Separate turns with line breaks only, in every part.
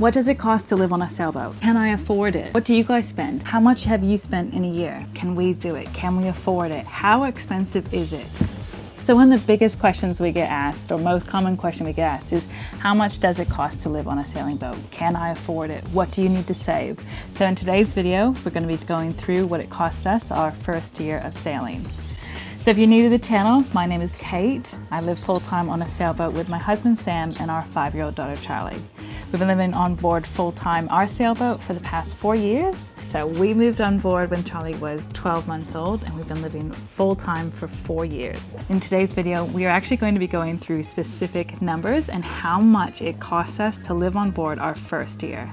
What does it cost to live on a sailboat? Can I afford it? What do you guys spend? How much have you spent in a year? Can we do it? Can we afford it? How expensive is it? So one of the biggest questions we get asked, or most common question we get asked, is how much does it cost to live on a sailing boat? Can I afford it? What do you need to save? So in today's video, we're going to be going through what it cost us our first year of sailing. So if you're new to the channel, my name is Kate. I live full-time on a sailboat with my husband Sam and our 5-year-old daughter Charlie. We've been living on board full-time our sailboat for the past 4 years. So we moved on board when Charlie was 12 months old, and we've been living full-time for 4 years. In today's video, we are actually going to be going through specific numbers and how much it costs us to live on board our first year.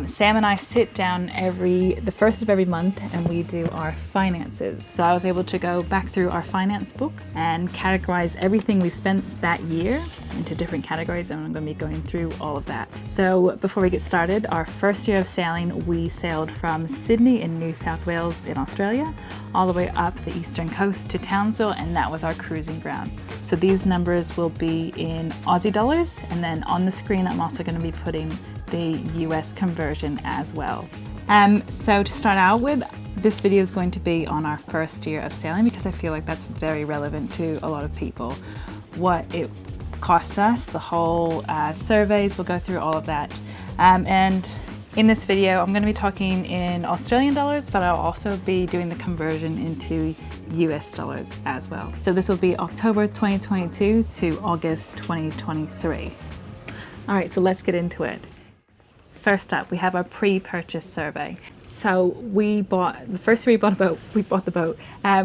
Sam and I sit down the first of every month and we do our finances. So I was able to go back through our finance book and categorize everything we spent that year into different categories, and I'm going to be going through all of that. So before we get started, our first year of sailing, we sailed from Sydney in New South Wales in Australia all the way up the eastern coast to Townsville, and that was our cruising ground. So these numbers will be in Aussie dollars, and then on the screen I'm also going to be putting the US conversion as well. So to start out with, this video is going to be on our first year of sailing because I feel like that's very relevant to a lot of people. What it costs us, the whole surveys, we'll go through all of that. And in this video, I'm going to be talking in Australian dollars, but I'll also be doing the conversion into US dollars as well. So this will be October 2022 to August 2023. All right, so let's get into it. First up, we have our pre-purchase survey. So we bought the boat,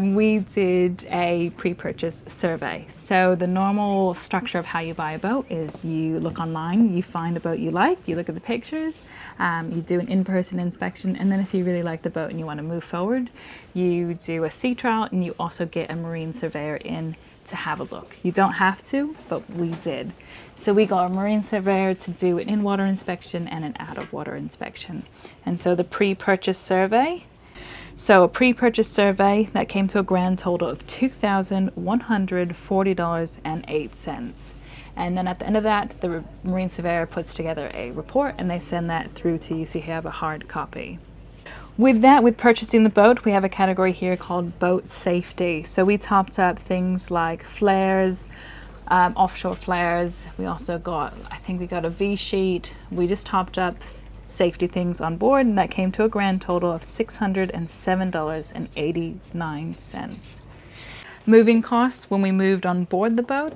we did a pre-purchase survey. So the normal structure of how you buy a boat is you look online, you find a boat you like, you look at the pictures, you do an in-person inspection, and then if you really like the boat and you want to move forward, you do a sea trial and you also get a marine surveyor in to have a look. You don't have to, but we did. So we got a marine surveyor to do an in-water inspection and an out-of-water inspection. And so the pre-purchase survey, a pre-purchase survey that came to a grand total of $2,140.08. And then at the end of that, the marine surveyor puts together a report and they send that through to you so you have a hard copy. With that, with purchasing the boat, we have a category here called boat safety. So we topped up things like flares, offshore flares. We also got, I think we got a V-sheet. We just topped up safety things on board, and that came to a grand total of $607.89. Moving costs when we moved on board the boat.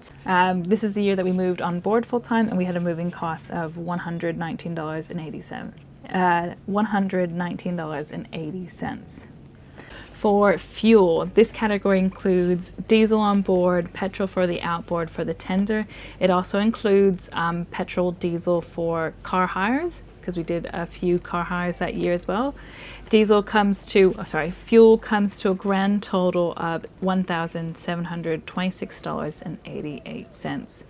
This is the year that we moved on board full time, and we had a moving cost of $119.80. $119.80. For fuel, this category includes diesel on board, petrol for the outboard for the tender. It also includes petrol, diesel for car hires, because we did a few car hires that year as well. Fuel comes to a grand total of $1,726.88.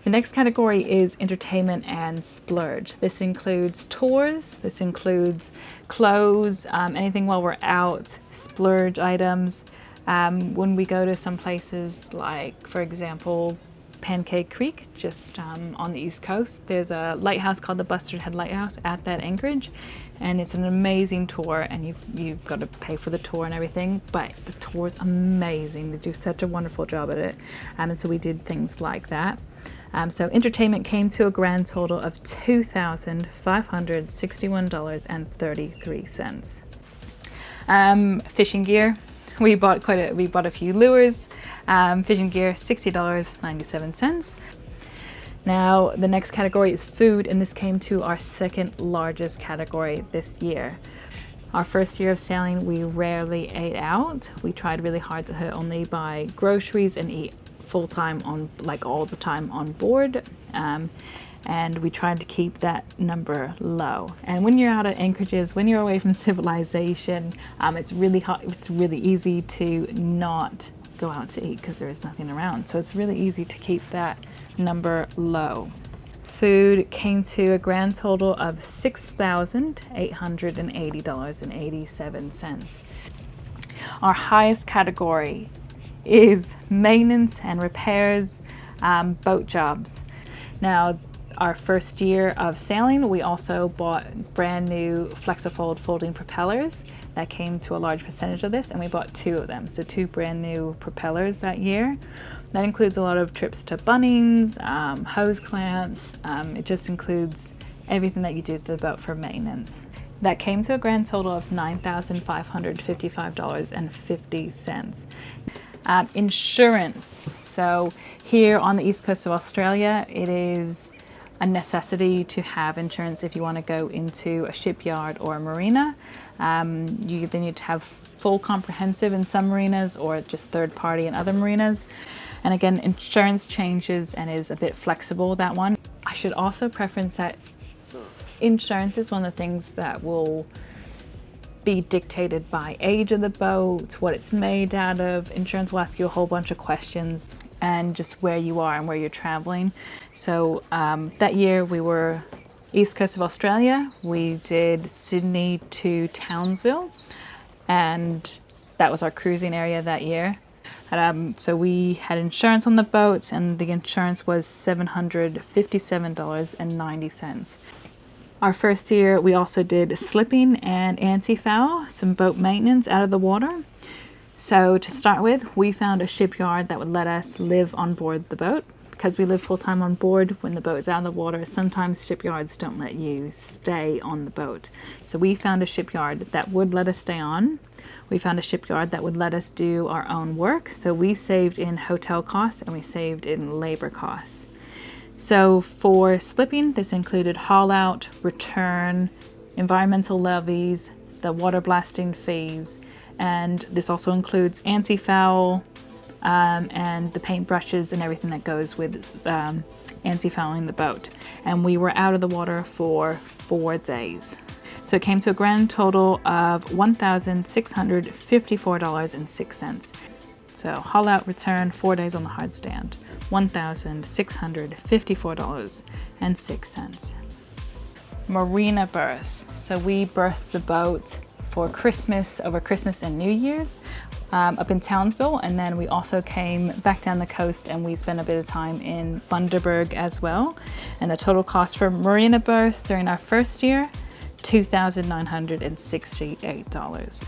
The next category is entertainment and splurge. This includes tours, this includes clothes, anything while we're out, splurge items. When we go to some places like, for example, Pancake Creek, just on the East Coast, there's a lighthouse called the Bustard Head Lighthouse at that anchorage, and it's an amazing tour, and you've got to pay for the tour and everything, but the tour is amazing. They do such a wonderful job at it, and so we did things like that. So entertainment came to a grand total of $2,561.33. Fishing gear, we bought a few lures. Fishing gear, $60.97. Now the next category is food, and this came to our second largest category this year. Our first year of sailing, we rarely ate out. We tried really hard to only buy groceries and eat full-time all the time on board, and we tried to keep that number low. And when you're out at anchorages, when you're away from civilization, it's really easy to not go out to eat because there is nothing around. So it's really easy to keep that number low. Food came to a grand total of $6,880.87. Our highest category is maintenance and repairs, boat jobs. Now, our first year of sailing, we also bought brand new Flexifold folding propellers. That came to a large percentage of this, and we bought 2 of them. So 2 brand new propellers that year. That includes a lot of trips to Bunnings, hose clamps. It just includes everything that you do to the boat for maintenance. That came to a grand total of $9,555.50. Insurance. So here on the east coast of Australia, it is a necessity to have insurance if you want to go into a shipyard or a marina. You either need to have full comprehensive in some marinas or just third party in other marinas. And again, insurance changes and is a bit flexible, that one. I should also preference that insurance is one of the things that will be dictated by age of the boat, what it's made out of. Insurance will ask you a whole bunch of questions and just where you are and where you're traveling. So that year we were east coast of Australia. We did Sydney to Townsville, and that was our cruising area that year. So we had insurance on the boats, and the insurance was $757.90. Our first year, we also did slipping and anti-foul, some boat maintenance out of the water. So to start with, we found a shipyard that would let us live on board the boat. Because we live full-time on board, when the boat is out of the water, sometimes shipyards don't let you stay on the boat. So we found a shipyard that would let us stay on. We found a shipyard that would let us do our own work. So we saved in hotel costs and we saved in labor costs. So for slipping, this included haul out, return, environmental levies, the water blasting fees, and this also includes anti-foul and the paint brushes and everything that goes with anti-fouling the boat. And we were out of the water for 4 days. So it came to a grand total of $1,654.06. So haul out, return, 4 days on the hard stand, $1,654.06. Marina berth. So we berthed the boat for Christmas, over Christmas and New Year's, up in Townsville, and then we also came back down the coast and we spent a bit of time in Bundaberg as well. And the total cost for Marina berth during our first year, $2,968.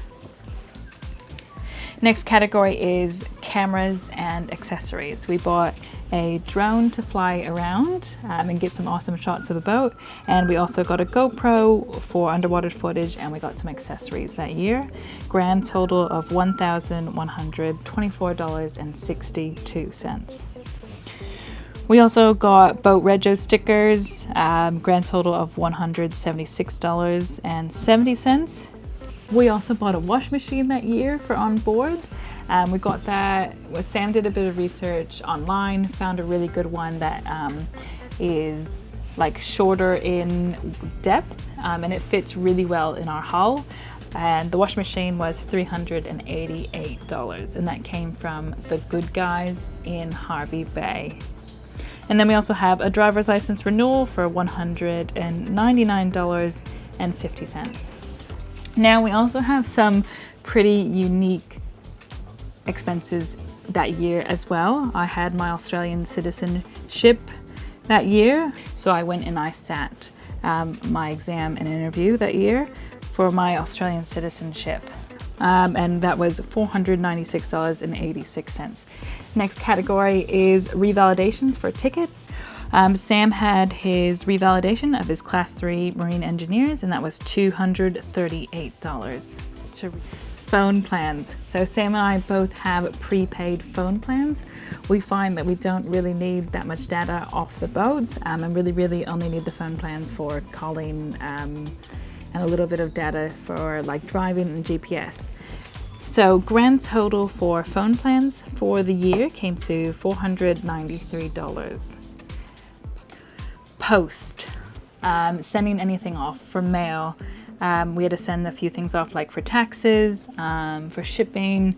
Next category is cameras and accessories. We bought a drone to fly around and get some awesome shots of the boat, and we also got a GoPro for underwater footage, and we got some accessories that year. Grand total of $1,124.62. We also got boat rego stickers, grand total of $176.70. We also bought a wash machine that year for on board. We got that, Sam did a bit of research online, found a really good one that is like shorter in depth, and it fits really well in our hull. And the wash machine was $388, and that came from the Good Guys in Harvey Bay. And then we also have a driver's license renewal for $199.50. Now we also have some pretty unique expenses that year as well. I had my Australian citizenship that year, so I went and I sat my exam and interview that year for my Australian citizenship, and that was $496.86. Next category is revalidations for tickets. Sam had his revalidation of his Class 3 Marine Engineers, and that was $238. Phone plans. So Sam and I both have prepaid phone plans. We find that we don't really need that much data off the boat, and really only need the phone plans for calling and a little bit of data for like driving and GPS. So grand total for phone plans for the year came to $493. Post, sending anything off for mail. We had to send a few things off, like for taxes, for shipping.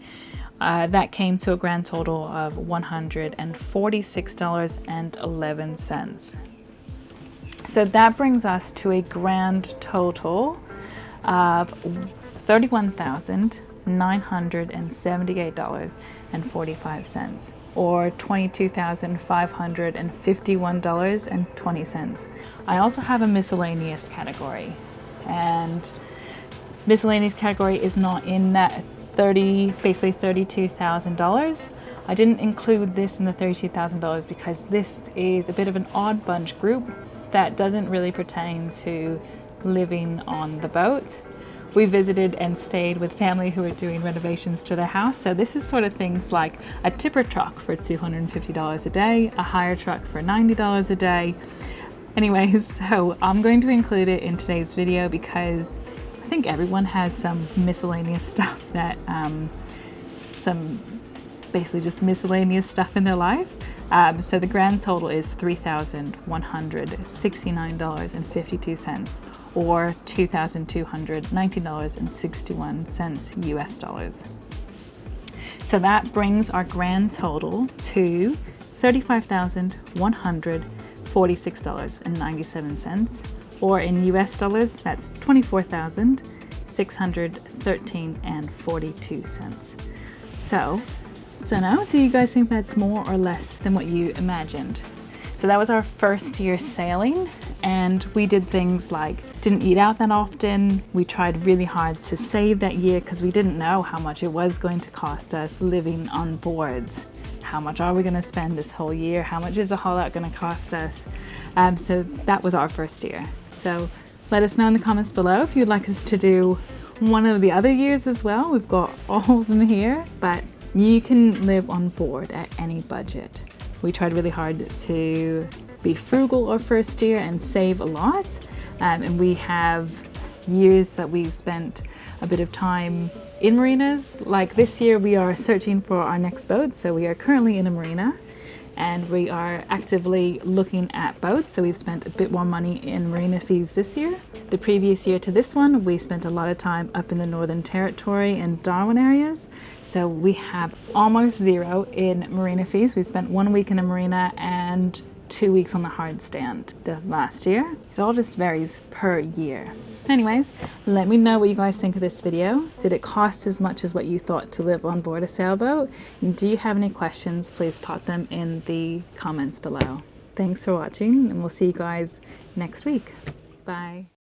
That came to a grand total of $146.11. So that brings us to a grand total of $31,978.45. or $22,551.20. I also have a miscellaneous category, and miscellaneous category is not in that basically $32,000. I didn't include this in the $32,000 because this is a bit of an odd bunch group that doesn't really pertain to living on the boat. We visited and stayed with family who were doing renovations to their house. So this is sort of things like a tipper truck for $250 a day, a hire truck for $90 a day. Anyways, so I'm going to include it in today's video because I think everyone has some miscellaneous stuff that, basically just miscellaneous stuff in their life. So the grand total is $3,169.52 or $2,219.61 US dollars. So that brings our grand total to $35,146.97, or in US dollars, that's $24,613.42. So, don't know, do you guys think that's more or less than what you imagined? So that was our first year sailing, and we did things like didn't eat out that often. We tried really hard to save that year because we didn't know how much it was going to cost us living on boards. How much are we going to spend this whole year? How much is a haul out going to cost us? So that was our first year. So let us know in the comments below if you'd like us to do one of the other years as well. We've got all of them here, but you can live on board at any budget. We tried really hard to be frugal our first year and save a lot. And we have years that we've spent a bit of time in marinas. Like this year we are searching for our next boat. So we are currently in a marina and we are actively looking at boats. So we've spent a bit more money in marina fees this year. The previous year to this one, we spent a lot of time up in the Northern Territory and Darwin areas. So we have almost zero in marina fees. We spent 1 week in a marina and 2 weeks on the hard stand the last year. It all just varies per year. Anyways, let me know what you guys think of this video. Did it cost as much as what you thought to live on board a sailboat? And do you have any questions? Please pop them in the comments below. Thanks for watching, and we'll see you guys next week. Bye.